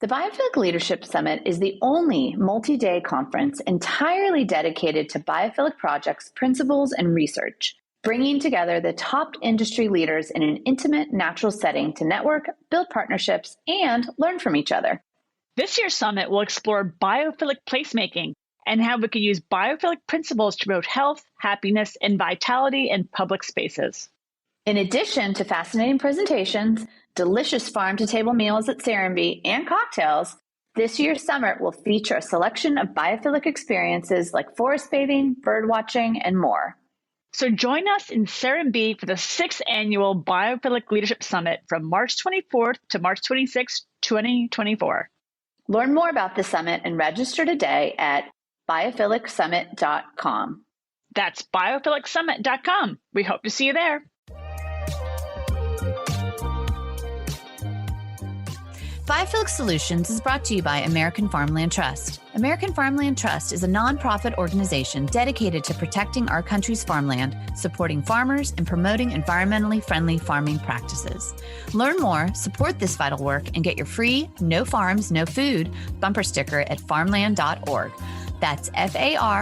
The Biophilic Leadership Summit is the only multi-day conference entirely dedicated to biophilic projects, principles, and research, bringing together the top industry leaders in an intimate, natural setting to network, build partnerships, and learn from each other. This year's summit will explore biophilic placemaking and how we can use biophilic principles to promote health, happiness, and vitality in public spaces. In addition to fascinating presentations, delicious farm-to-table meals at Serenbe, and cocktails, this year's summit will feature a selection of biophilic experiences like forest bathing, bird watching, and more. So join us in Serenbe for the 6th Annual Biophilic Leadership Summit from March 24th to March 26th, 2024. Learn more about the summit and register today at biophilic.summit.com. That's biophilic.summit.com. We hope to see you there. Biophilic Solutions is brought to you by American Farmland Trust. American Farmland Trust is a nonprofit organization dedicated to protecting our country's farmland, supporting farmers, and promoting environmentally friendly farming practices. Learn more, support this vital work, and get your free No Farms, No Food bumper sticker at farmland.org. That's farmland.org.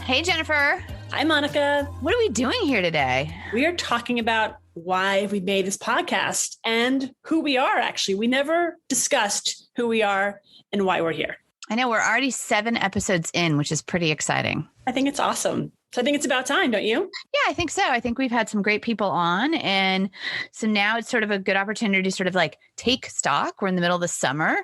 Hey, Jennifer. Hi, Monica. What are we doing here today? We are talking about why we made this podcast and who we are, actually. We never discussed who we are and why we're here. I know we're already 7 episodes in, which is pretty exciting. I think it's awesome. So I think it's about time, don't you? Yeah, I think so. I think we've had some great people on. And so now it's sort of a good opportunity to sort of like take stock. We're in the middle of the summer.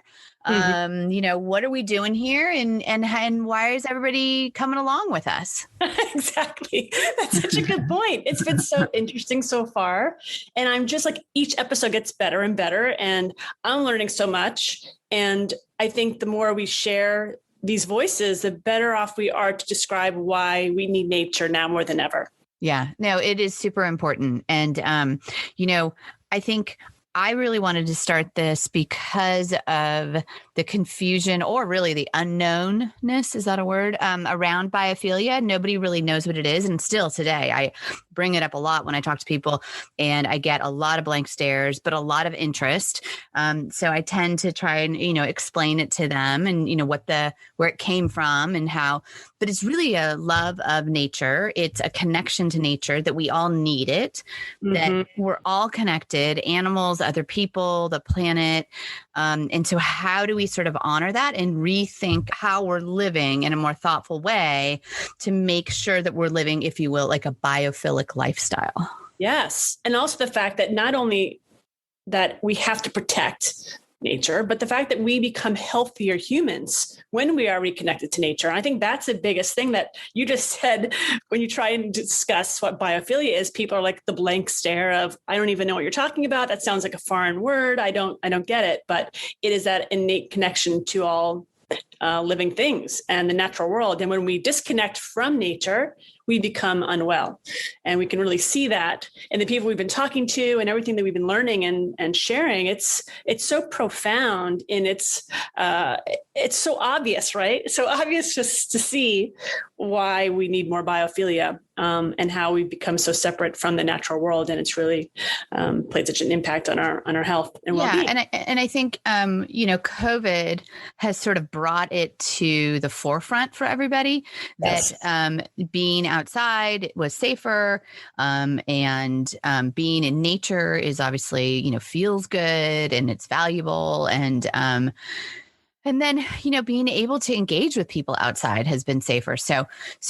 What are we doing here? And why is everybody coming along with us? Exactly. That's such a good point. It's been so interesting so far. And I'm just like, each episode gets better and better. And I'm learning so much. And I think the more we share these voices, the better off we are to describe why we need nature now more than ever. Yeah, no, it is super important. And, I think I really wanted to start this because of the confusion, or really the unknownness, is that a word, around biophilia. Nobody really knows what it is. And still today, I bring it up a lot when I talk to people, and I get a lot of blank stares, but a lot of interest. So I tend to try and, explain it to them and, where it came from and how, but it's really a love of nature. It's a connection to nature, that we all need it, that we're all connected, animals, other people, the planet. And so how do we sort of honor that and rethink how we're living in a more thoughtful way to make sure that we're living, if you will, like a biophilic lifestyle? Yes. And also the fact that not only that we have to protect nature, but the fact that we become healthier humans when we are reconnected to nature. And I think that's the biggest thing that you just said when you try and discuss what biophilia is. People are like the blank stare of, I don't even know what you're talking about. That sounds like a foreign word. I don't get it. But it is that innate connection to all living things and the natural world. And when we disconnect from nature, we become unwell. And we can really see that in the people we've been talking to and everything that we've been learning and sharing. It's so profound, and it's so obvious, right? So obvious just to see why we need more biophilia, and how we've become so separate from the natural world. And it's really played such an impact on our health and well-being. Yeah, and I think COVID has sort of brought it to the forefront for everybody. Yes. That being outside was safer, and being in nature is obviously feels good and it's valuable, and then being able to engage with people outside has been safer. So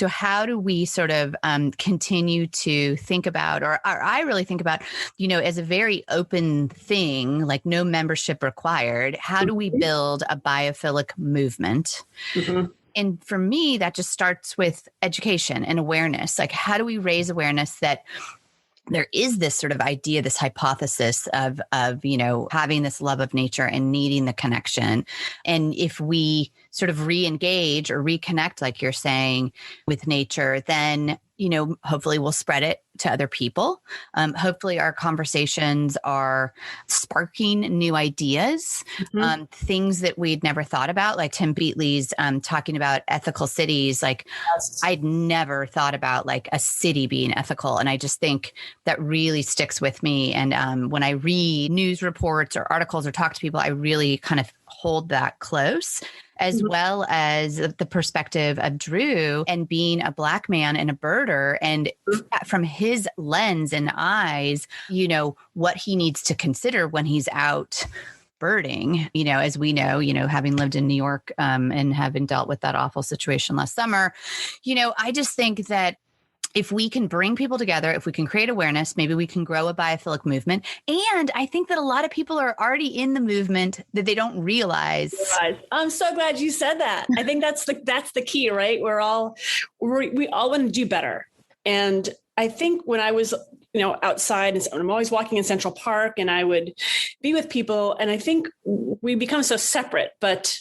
how do we sort of continue to think about, or I really think about, as a very open thing, like no membership required. How do we build a biophilic movement? Mm-hmm. And for me, that just starts with education and awareness. Like, how do we raise awareness that there is this sort of idea, this hypothesis of having this love of nature and needing the connection. And if we sort of re-engage or reconnect, like you're saying, with nature, then, hopefully we'll spread it to other people. Hopefully our conversations are sparking new ideas, things that we'd never thought about, like Tim Beatley's talking about ethical cities. Like I'd never thought about like a city being ethical. And I just think that really sticks with me. And when I read news reports or articles or talk to people, I really kind of hold that close, as well as the perspective of Drew and being a Black man and a birder, and from his lens and eyes, you know, what he needs to consider when he's out birding, you know, as we know, you know, having lived in New York and having dealt with that awful situation last summer, you know, I just think that if we can bring people together, if we can create awareness, maybe we can grow a biophilic movement. And I think that a lot of people are already in the movement that they don't realize. I'm so glad you said that. I think that's the key, right? We all want to do better. And I think when I was, you know, outside, and I'm always walking in Central Park, and I would be with people, and I think we become so separate. But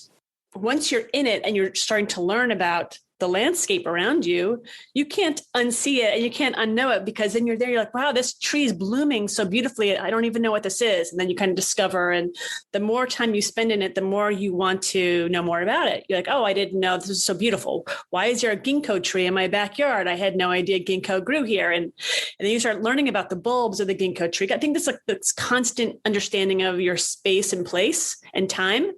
once you're in it and you're starting to learn about the landscape around you, you can't unsee it and you can't unknow it, because then you're there, you're like, wow, this tree is blooming so beautifully. I don't even know what this is. And then you kind of discover, and the more time you spend in it, the more you want to know more about it. You're like, oh, I didn't know this is so beautiful. Why is there a ginkgo tree in my backyard? I had no idea ginkgo grew here. And then you start learning about the bulbs of the ginkgo tree. I think this constant understanding of your space and place and time.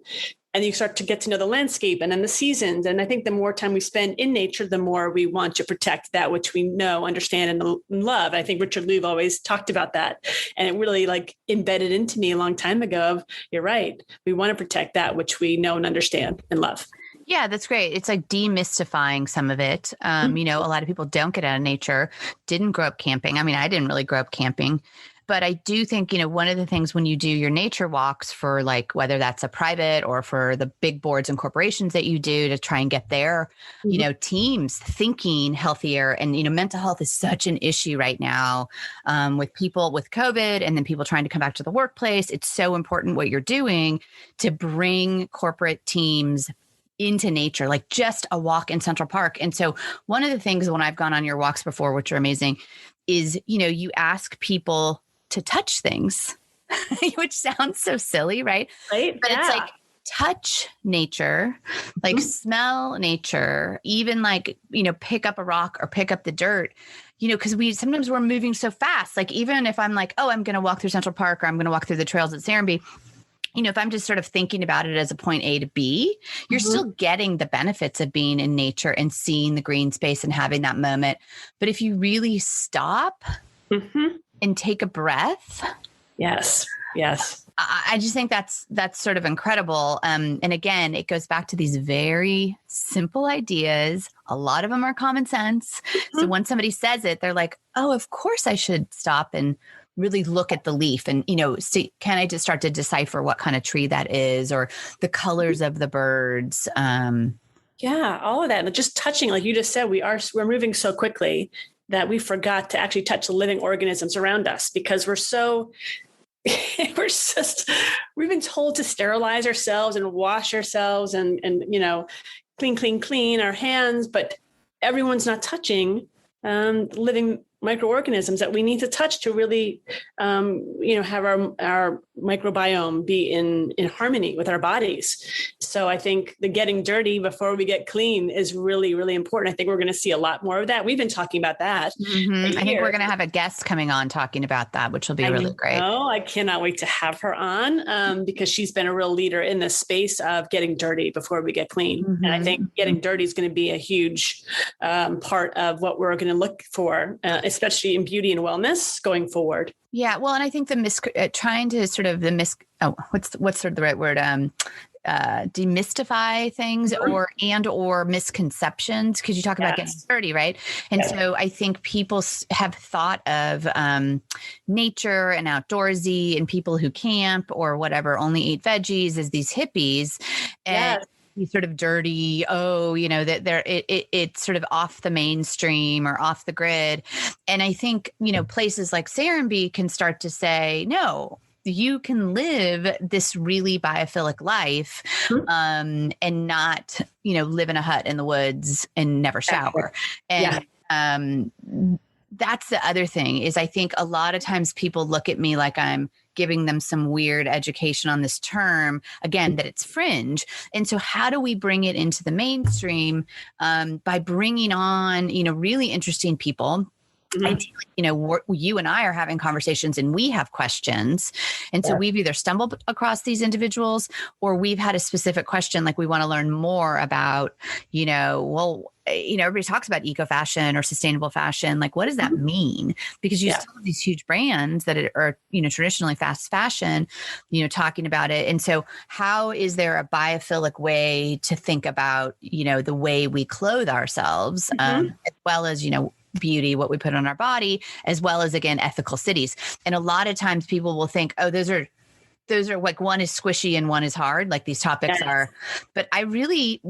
And you start to get to know the landscape and then the seasons. And I think the more time we spend in nature, the more we want to protect that which we know, understand, and love. I think Richard Louv always talked about that. And it really like embedded into me a long time ago of, you're right. We want to protect that which we know and understand and love. Yeah, that's great. It's like demystifying some of it. You know, a lot of people don't get out of nature, didn't grow up camping. I mean, I didn't really grow up camping. But I do think, you know, one of the things when you do your nature walks for like, whether that's a private or for the big boards and corporations that you do to try and get their, you know, teams thinking healthier. And, you know, mental health is such an issue right now with people with COVID and then people trying to come back to the workplace. It's so important what you're doing to bring corporate teams into nature, like just a walk in Central Park. And so one of the things when I've gone on your walks before, which are amazing, is, you know, you ask people to touch things, which sounds so silly, right? Right. But it's like touch nature, like smell nature, even like, you know, pick up a rock or pick up the dirt, you know, because sometimes we're moving so fast. Like even if I'm like, oh, I'm going to walk through Central Park or I'm going to walk through the trails at Serenbe, you know, if I'm just sort of thinking about it as a point A to B, you're still getting the benefits of being in nature and seeing the green space and having that moment. But if you really stop and take a breath. Yes. I just think that's sort of incredible. And again, it goes back to these very simple ideas. A lot of them are common sense. So when somebody says it, they're like, oh, of course I should stop and really look at the leaf and, you know, see, can I just start to decipher what kind of tree that is or the colors of the birds? Yeah, all of that. And just touching, like you just said, we're moving so quickly that we forgot to actually touch the living organisms around us because we've been told to sterilize ourselves and wash ourselves and you know, clean our hands, but everyone's not touching living microorganisms that we need to touch to really, you know, have our microbiome be in harmony with our bodies. So I think the getting dirty before we get clean is really, really important. I think we're going to see a lot more of that. We've been talking about that. I think we're going to have a guest coming on talking about that, which will be really great. Oh, I cannot wait to have her on because she's been a real leader in this space of getting dirty before we get clean. And I think getting dirty is going to be a huge part of what we're going to look for, especially in beauty and wellness going forward. Yeah. Well, and I think trying to sort of what's sort of the right word? Demystify things or misconceptions, because you talk about getting dirty, right? And so I think people have thought of nature and outdoorsy and people who camp or whatever only eat veggies as these hippies. And sort of dirty, you know, that it's sort of off the mainstream or off the grid. And I think, you know, places like Serenbe can start to say, no, you can live this really biophilic life and not, you know, live in a hut in the woods and never shower. And that's the other thing is I think a lot of times people look at me like I'm giving them some weird education on this term, again, that it's fringe. And so how do we bring it into the mainstream by bringing on, really interesting people? Ideally, you and I are having conversations and we have questions. And so we've either stumbled across these individuals or we've had a specific question, like we want to learn more about, everybody talks about eco fashion or sustainable fashion. Like, what does that mean? Because you still have these huge brands that are, traditionally fast fashion, talking about it. And so how is there a biophilic way to think about, the way we clothe ourselves, as well as, beauty, what we put on our body, as well as, again, ethical cities. And a lot of times people will think, oh, those are like, one is squishy and one is hard, like these topics are. But I really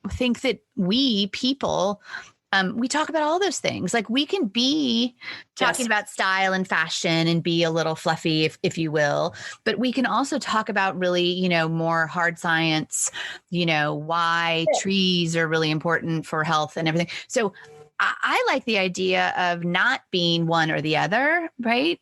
think that we people, we talk about all those things. Like we can be talking about style and fashion and be a little fluffy, if you will, but we can also talk about really, more hard science, why trees are really important for health and everything. So I like the idea of not being one or the other, right?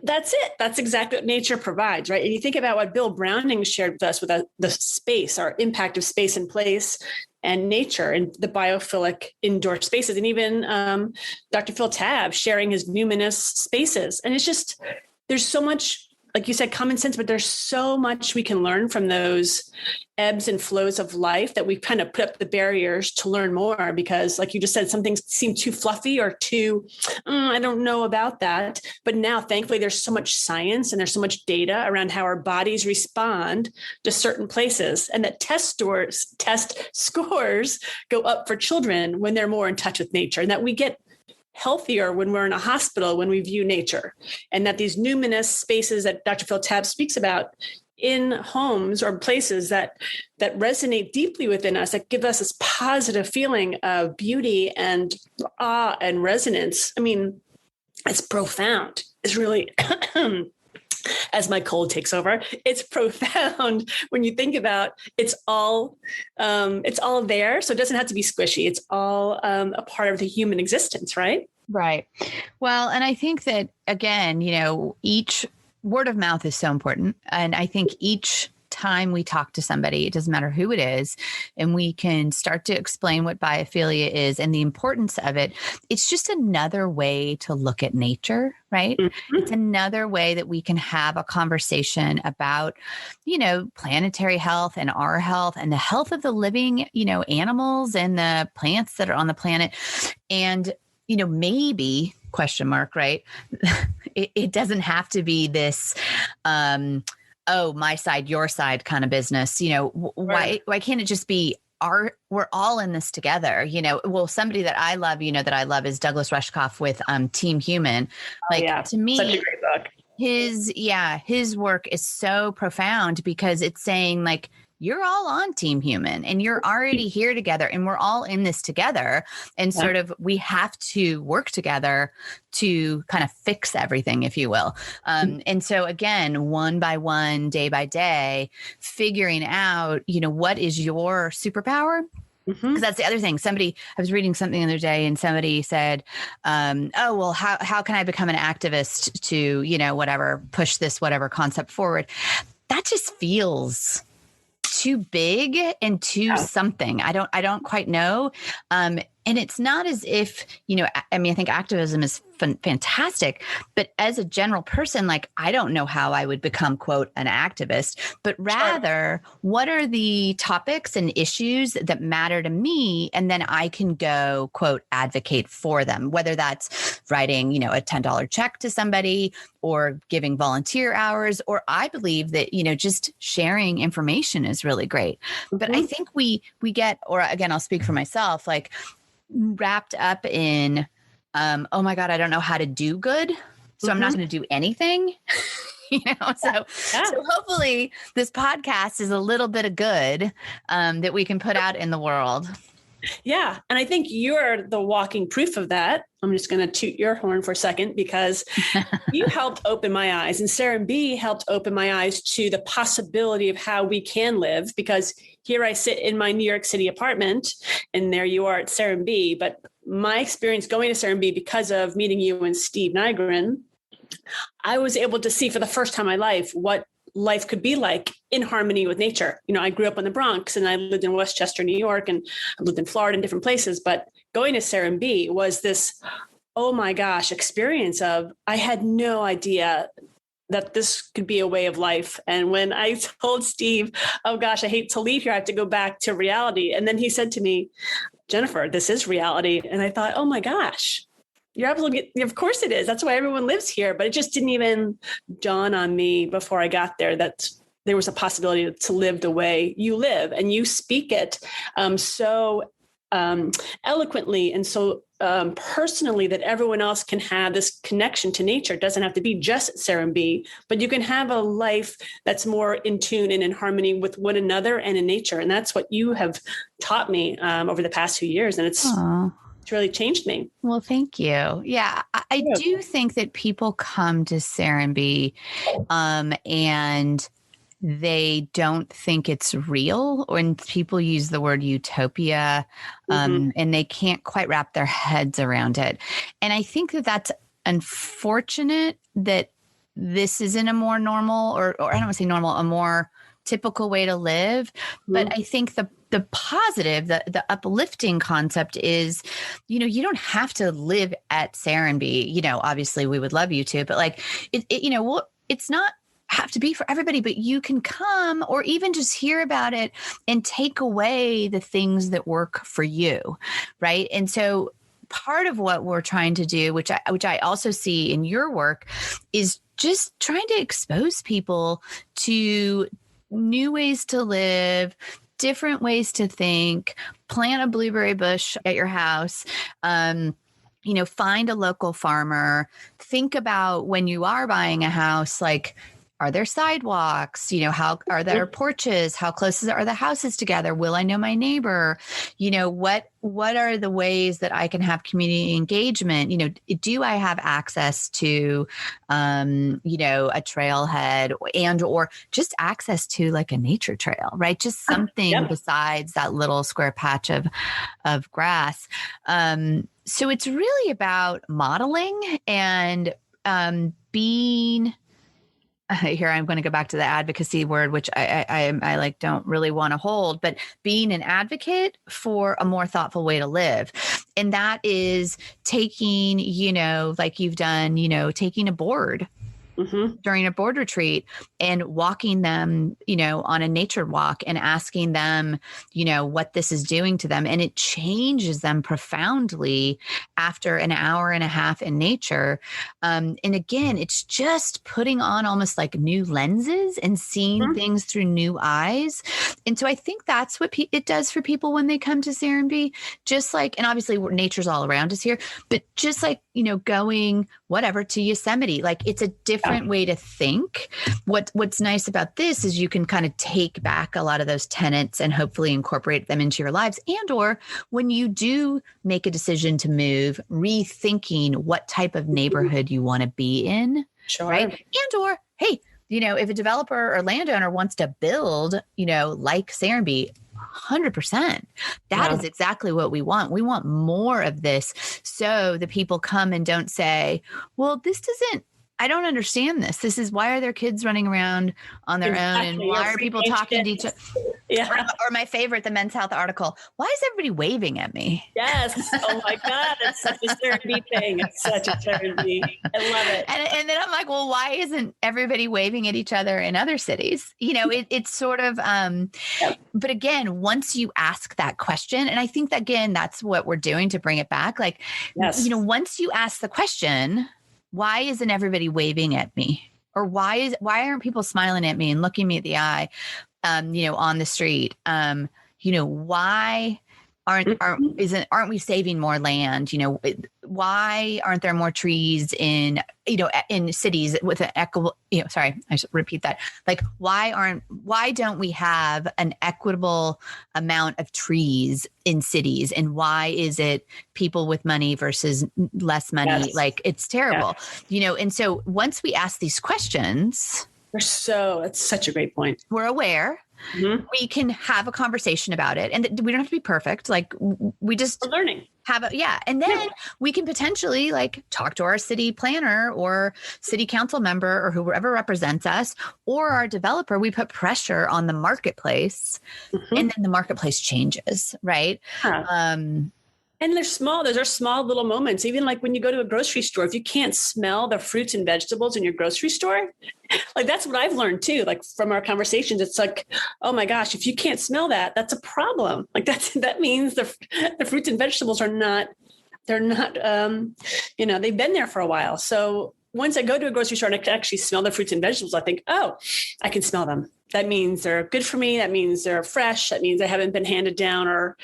That's it. That's exactly what nature provides, right? And you think about what Bill Browning shared with us with the space, our impact of space and place and nature and the biophilic indoor spaces. And even Dr. Phil Tabb sharing his numinous spaces. And it's just, there's so much, like you said, common sense, but there's so much we can learn from those ebbs and flows of life that we kind of put up the barriers to learn more because, like you just said, some things seem too fluffy or too, I don't know about that. But now, thankfully, there's so much science and there's so much data around how our bodies respond to certain places, and that test scores go up for children when they're more in touch with nature, and that we get healthier when we're in a hospital, when we view nature, and that these numinous spaces that Dr. Phil Tabb speaks about in homes or places that resonate deeply within us, that give us this positive feeling of beauty and awe and resonance. I mean, it's profound. It's really, as my cold takes over, it's profound when you think about it's all there. So it doesn't have to be squishy. It's all a part of the human existence, right? Right. Well, and I think that, again, each word of mouth is so important. And I think each time we talk to somebody, it doesn't matter who it is, and we can start to explain what biophilia is and the importance of it, it's just another way to look at nature, right? Mm-hmm. It's another way that we can have a conversation about, planetary health and our health and the health of the living, animals and the plants that are on the planet. And, maybe question mark, right? It doesn't have to be this, oh, my side, your side kind of business. Why can't it just be we're all in this together? Well, somebody that I love, is Douglas Rushkoff with Team Human. To me, such a great book. His work is so profound because it's saying like, you're all on Team Human and you're already here together and we're all in this together. And sort of, we have to work together to kind of fix everything, if you will. And so again, one by one, day by day, figuring out, what is your superpower? Because that's the other thing. I was reading something the other day and somebody said, oh, well, how can I become an activist to, push this, whatever concept forward? That just feels too big and too something. I don't quite know. And it's not as if, I think activism is fantastic, but as a general person, like, I don't know how I would become, quote, an activist, but rather what are the topics and issues that matter to me? And then I can go, quote, advocate for them, whether that's writing, a $10 check to somebody or giving volunteer hours, or I believe that, just sharing information is really great. But I think we get, or again, I'll speak for myself, like wrapped up in, oh my God, I don't know how to do good, so I'm not going to do anything. So hopefully this podcast is a little bit of good that we can put out in the world. Yeah. And I think you're the walking proof of that. I'm just going to toot your horn for a second because you helped open my eyes, and Sarah and B helped open my eyes to the possibility of how we can live, because here I sit in my New York City apartment and there you are at Sarah and B, but my experience going to Serenbe, because of meeting you and Steve Nygren, I was able to see for the first time in my life what life could be like in harmony with nature. I grew up in the Bronx and I lived in Westchester, New York, and I lived in Florida and different places. But going to Serenbe was this, oh my gosh, experience of, I had no idea that this could be a way of life. And when I told Steve, oh gosh, I hate to leave here, I have to go back to reality. And then he said to me, Jennifer, this is reality. And I thought, oh my gosh, you're absolutely, of course it is. That's why everyone lives here. But it just didn't even dawn on me before I got there that there was a possibility to live the way you live, and you speak it so eloquently and so personally that everyone else can have this connection to nature. It doesn't have to be just Serenbe, but you can have a life that's more in tune and in harmony with one another and in nature. And that's what you have taught me over the past few years. And it's really changed me. Well, thank you. Yeah, I do think that people come to Serenbe and they don't think it's real. When people use the word utopia, and they can't quite wrap their heads around it. And I think that that's unfortunate that this isn't a more normal, or I don't want to say normal, a more typical way to live. But I think the positive, the uplifting concept is, you don't have to live at Serenbe. Obviously we would love you to, but like it's not have to be for everybody, but you can come or even just hear about it and take away the things that work for you. Right. And so part of what we're trying to do, which I also see in your work, is just trying to expose people to new ways to live, different ways to think, plant a blueberry bush at your house, find a local farmer, think about when you are buying a house, like, are there sidewalks? How are there porches? How close are the houses together? Will I know my neighbor? What are the ways that I can have community engagement? Do I have access to, a trailhead or just access to like a nature trail, right? Just something besides that little square patch of grass. So it's really about modeling and being. Here I'm going to go back to the advocacy word, which I like don't really want to hold, but being an advocate for a more thoughtful way to live. And that is taking, like you've done, taking a board during a board retreat and walking them, on a nature walk and asking them, what this is doing to them. And it changes them profoundly after an hour and a half in nature. And again, it's just putting on almost like new lenses and seeing things through new eyes. And so I think that's what it does for people when they come to Serenbe, just like, and obviously nature's all around us here, but just like, going whatever to Yosemite, like it's a different way to think. What's nice about this is you can kind of take back a lot of those tenets and hopefully incorporate them into your lives. And or when you do make a decision to move, rethinking what type of neighborhood you want to be in. Sure. Right. And or, hey, if a developer or landowner wants to build, like Serenbe, 100%. That is exactly what we want. We want more of this. So the people come and don't say, well, I don't understand this. This is, why are there kids running around on their own? And why are people talking to each other? Yeah. Or my favorite, the Men's Health article. Why is everybody waving at me? Yes. Oh my God. It's such a Serenbe thing. It's such a Serenbe. I love it. And then I'm like, well, why isn't everybody waving at each other in other cities? It's sort of, but again, once you ask that question, and I think that, again, that's what we're doing to bring it back. Like, once you ask the question, why isn't everybody waving at me? Or why aren't people smiling at me and looking me at the eye, on the street? Why aren't we saving more land? Why aren't there more trees in cities with an equitable, sorry, I should repeat that. Like, why don't we have an equitable amount of trees in cities? And why is it people with money versus less money? Yes. Like, it's terrible, and so once we ask these questions, it's such a great point. we're aware. We can have a conversation about it, and we don't have to be perfect. Like, we're learning. And then we can potentially like talk to our city planner or city council member or whoever represents us or our developer. We put pressure on the marketplace and then the marketplace changes, right? And those are small little moments. Even like when you go to a grocery store, if you can't smell the fruits and vegetables in your grocery store, like that's what I've learned too, like from our conversations. It's like, oh my gosh, if you can't smell that, that's a problem. Like that means the fruits and vegetables they've been there for a while. So once I go to a grocery store and I can actually smell the fruits and vegetables, I think, oh, I can smell them. That means they're good for me. That means they're fresh. That means they haven't been handed down or,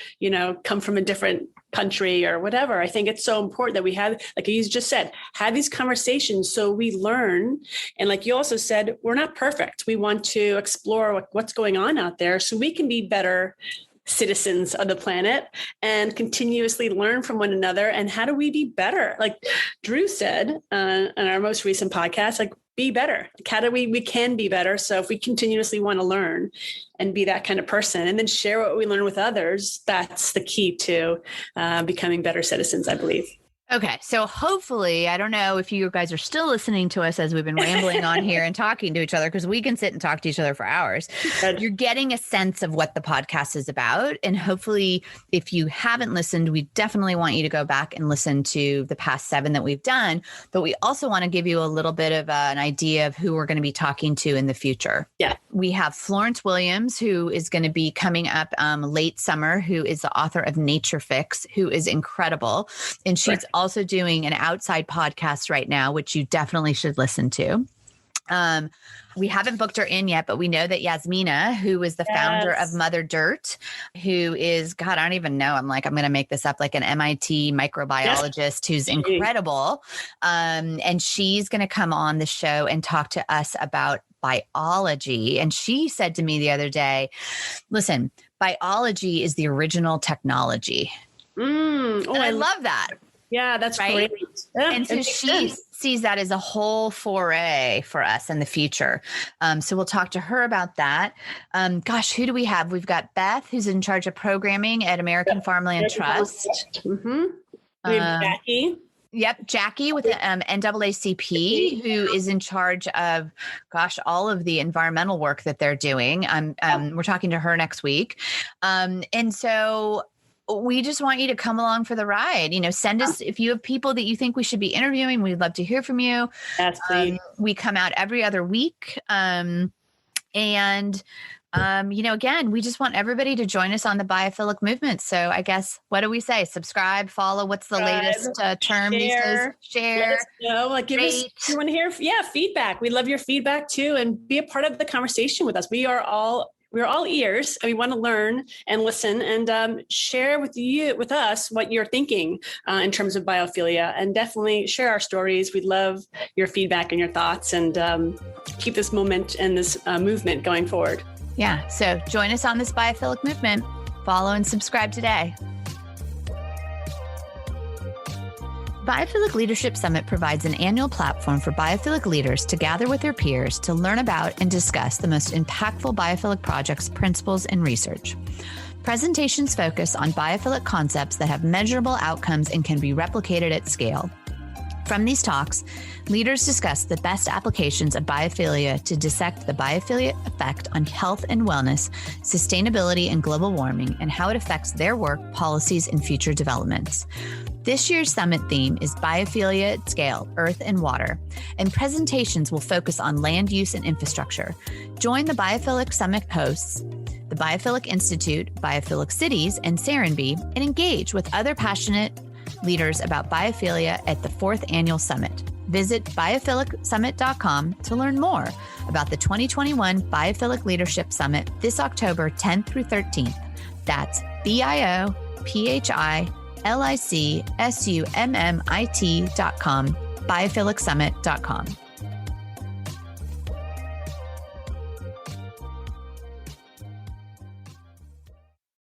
come from a different country or whatever. I think it's so important that we have, like you just said, have these conversations so we learn. And like you also said, we're not perfect. We want to explore what's going on out there so we can be better citizens of the planet and continuously learn from one another. And how do we be better? Like Drew said on our most recent podcast, like be better. Like how do we can be better? So if we continuously want to learn and be that kind of person and then share what we learn with others, that's the key to becoming better citizens, I believe. Okay. So hopefully, I don't know if you guys are still listening to us as we've been rambling on here and talking to each other, because we can sit and talk to each other for hours. You're getting a sense of what the podcast is about. And hopefully, if you haven't listened, we definitely want you to go back and listen to the past 7 that we've done. But we also want to give you a little bit of an idea of who we're going to be talking to in the future. Yeah. We have Florence Williams, who is going to be coming up late summer, who is the author of Nature Fix, who is incredible. And she's also doing an outside podcast right now, which you definitely should listen to. We haven't booked her in yet, but we know that Yasmina, who is the founder of Mother Dirt, who is, God, I don't even know. I'm going to make this up, like an MIT microbiologist who's incredible. And she's going to come on the show and talk to us about biology. And she said to me the other day, listen, biology is the original technology. I love that. Yeah, that's great. Yeah, and so she sees that as a whole foray for us in the future. So we'll talk to her about that. Gosh, who do we have? We've got Beth, who's in charge of programming at American Farmland Trust. We have Jackie. Yep, Jackie with the NAACP, who is in charge of, all of the environmental work that they're doing. We're talking to her next week. And so we just want you to come along for the ride. Send us, if you have people that you think we should be interviewing, we'd love to hear from you. Yes, please. We come out every other week. Again, we just want everybody to join us on the biophilic movement. So I guess, what do we say? Subscribe, follow. What's the latest term these days? Share. Give us, you want to hear feedback. We love your feedback too. And be a part of the conversation with us. We're all ears, and we want to learn and listen and share with us what you're thinking in terms of biophilia, and definitely share our stories. We'd love your feedback and your thoughts, and keep this moment and this movement going forward. Yeah. So join us on this biophilic movement. Follow and subscribe today. Biophilic Leadership Summit provides an annual platform for biophilic leaders to gather with their peers to learn about and discuss the most impactful biophilic projects, principles, and research. Presentations focus on biophilic concepts that have measurable outcomes and can be replicated at scale. From these talks, leaders discuss the best applications of biophilia to dissect the biophilia effect on health and wellness, sustainability, and global warming, and how it affects their work, policies, and future developments. This year's summit theme is Biophilia at Scale, Earth and Water, and presentations will focus on land use and infrastructure. Join the Biophilic Summit hosts, the Biophilic Institute, Biophilic Cities, and Serenbe, and engage with other passionate leaders about biophilia at the 4th Annual Summit. Visit biophilic.summit.com to learn more about the 2021 Biophilic Leadership Summit this October 10th through 13th. That's BIOPHILICSUMMIT.com, biophilic.summit.com.